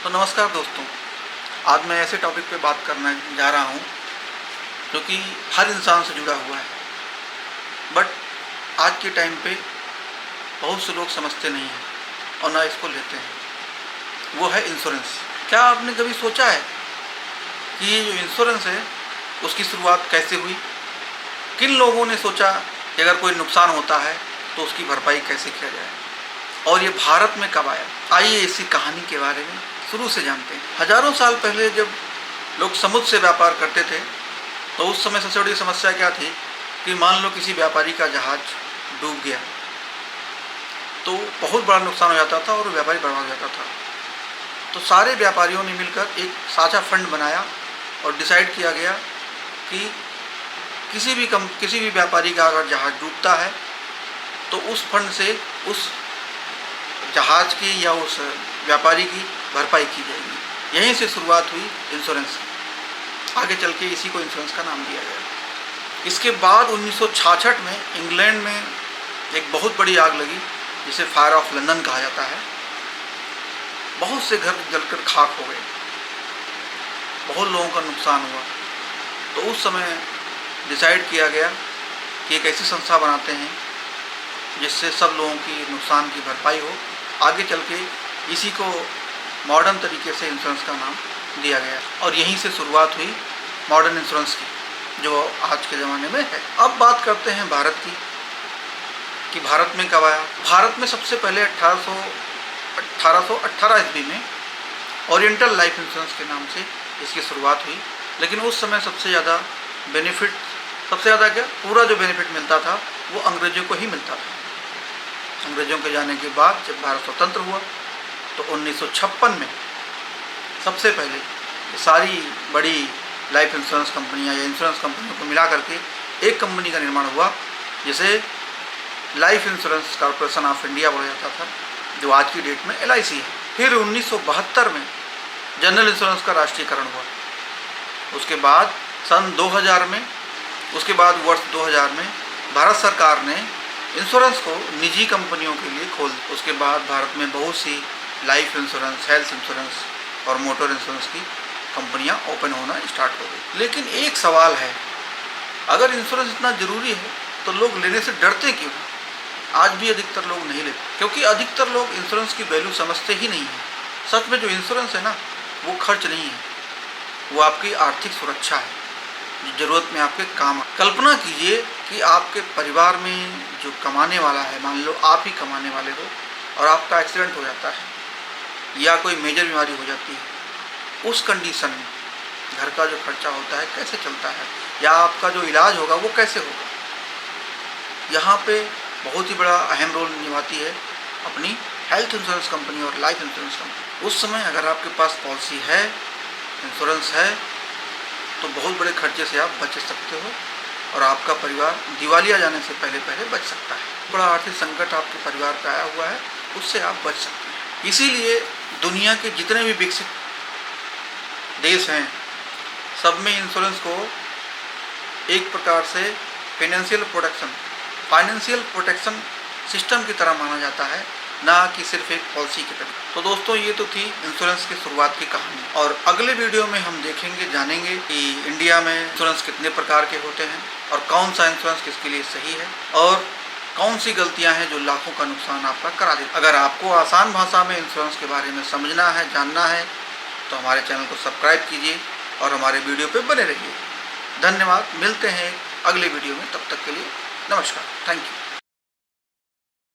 तो नमस्कार दोस्तों, आज मैं ऐसे टॉपिक पे बात करना जा रहा हूँ जो कि हर इंसान से जुड़ा हुआ है, बट आज के टाइम पे बहुत से लोग समझते नहीं हैं और ना इसको लेते हैं। वो है इंश्योरेंस। क्या आपने कभी सोचा है कि ये जो इंश्योरेंस है उसकी शुरुआत कैसे हुई? किन लोगों ने सोचा कि अगर कोई नुकसान होता है तो उसकी भरपाई कैसे किया जाए, और ये भारत में कब आया? आइए इसी कहानी के बारे में शुरू से जानते हैं। हजारों साल पहले जब लोग समुद्र से व्यापार करते थे तो उस समय सबसे बड़ी समस्या क्या थी कि मान लो किसी व्यापारी का जहाज डूब गया तो बहुत बड़ा नुकसान हो जाता था और व्यापारी बर्बाद हो जाता था। तो सारे व्यापारियों ने मिलकर एक साझा फंड बनाया और डिसाइड किया गया कि किसी भी व्यापारी का अगर जहाज डूबता है तो उस फंड से उस जहाज की या उस व्यापारी की भरपाई की जाएगी। यहीं से शुरुआत हुई इंश्योरेंस की। आगे चल के इसी को इंश्योरेंस का नाम दिया गया। इसके बाद 1966 में इंग्लैंड में एक बहुत बड़ी आग लगी जिसे फायर ऑफ लंदन कहा जाता है। बहुत से घर जलकर खाक हो गए, बहुत लोगों का नुकसान हुआ। तो उस समय डिसाइड किया गया कि एक ऐसी संस्था बनाते हैं जिससे सब लोगों की नुकसान की भरपाई हो। आगे चल के इसी को मॉडर्न तरीके से इंश्योरेंस का नाम दिया गया और यहीं से शुरुआत हुई मॉडर्न इंश्योरेंस की, जो आज के ज़माने में है। अब बात करते हैं भारत की कि भारत में कब आया। भारत में सबसे पहले 1818 ईस्वी में ओरिएंटल लाइफ इंश्योरेंस के नाम से इसकी शुरुआत हुई। लेकिन उस समय सबसे ज़्यादा क्या पूरा जो बेनिफिट मिलता था वो अंग्रेज़ों को ही मिलता था। अंग्रेज़ों के जाने के बाद जब भारत स्वतंत्र हुआ तो 1956 में सबसे पहले सारी बड़ी लाइफ इंश्योरेंस कंपनियां या इंश्योरेंस कंपनियों को मिला करके एक कंपनी का निर्माण हुआ जिसे life insurance corporation of India बोला जाता था, जो आज की डेट में LIC है। फिर 1972 में जनरल इंश्योरेंस का राष्ट्रीयकरण हुआ। उसके बाद वर्ष 2000 में भारत सरकार ने इंश्योरेंस को निजी कंपनियों के लिए खोल दिया। उसके बाद भारत में बहुत सी लाइफ इंश्योरेंस, हेल्थ इंश्योरेंस और मोटर इंश्योरेंस की कंपनियां ओपन होना स्टार्ट हो गई। लेकिन एक सवाल है, अगर इंश्योरेंस इतना ज़रूरी है तो लोग लेने से डरते क्यों? आज भी अधिकतर लोग नहीं लेते क्योंकि अधिकतर लोग इंश्योरेंस की वैल्यू समझते ही नहीं हैं। सच में जो इंश्योरेंस है ना, वो खर्च नहीं है, वो आपकी आर्थिक सुरक्षा है जो ज़रूरत में आपके काम। कल्पना कीजिए कि आपके परिवार में जो कमाने वाला है, मान लो आप ही कमाने वाले हो और आपका एक्सीडेंट हो जाता है या कोई मेजर बीमारी हो जाती है। उस कंडीशन में घर का जो खर्चा होता है कैसे चलता है, या आपका जो इलाज होगा वो कैसे होगा। यहाँ पे बहुत ही बड़ा अहम रोल निभाती है अपनी हेल्थ इंश्योरेंस कंपनी और लाइफ इंश्योरेंस कंपनी। उस समय अगर आपके पास पॉलिसी है, इंश्योरेंस है, तो बहुत बड़े खर्चे से आप बच सकते हो और आपका परिवार दिवालिया जाने से पहले बच सकता है। बड़ा आर्थिक संकट आपके परिवार पे आया हुआ है, उससे आप बच सकते हैं। इसीलिए दुनिया के जितने भी विकसित देश हैं, सब में इंश्योरेंस को एक प्रकार से फाइनेंशियल प्रोटेक्शन सिस्टम की तरह माना जाता है, ना कि सिर्फ एक पॉलिसी की तरह। तो दोस्तों, ये तो थी इंश्योरेंस की शुरुआत की कहानी, और अगले वीडियो में हम जानेंगे कि इंडिया में इंश्योरेंस कितने प्रकार के होते हैं और कौन सा इंश्योरेंस किसके लिए सही है और कौन सी गलतियां हैं जो लाखों का नुकसान आपका करा देती। अगर आपको आसान भाषा में इंश्योरेंस के बारे में समझना है, जानना है, तो हमारे चैनल को सब्सक्राइब कीजिए और हमारे वीडियो पे बने रहिए। धन्यवाद। मिलते हैं अगले वीडियो में, तब तक के लिए नमस्कार। Thank you.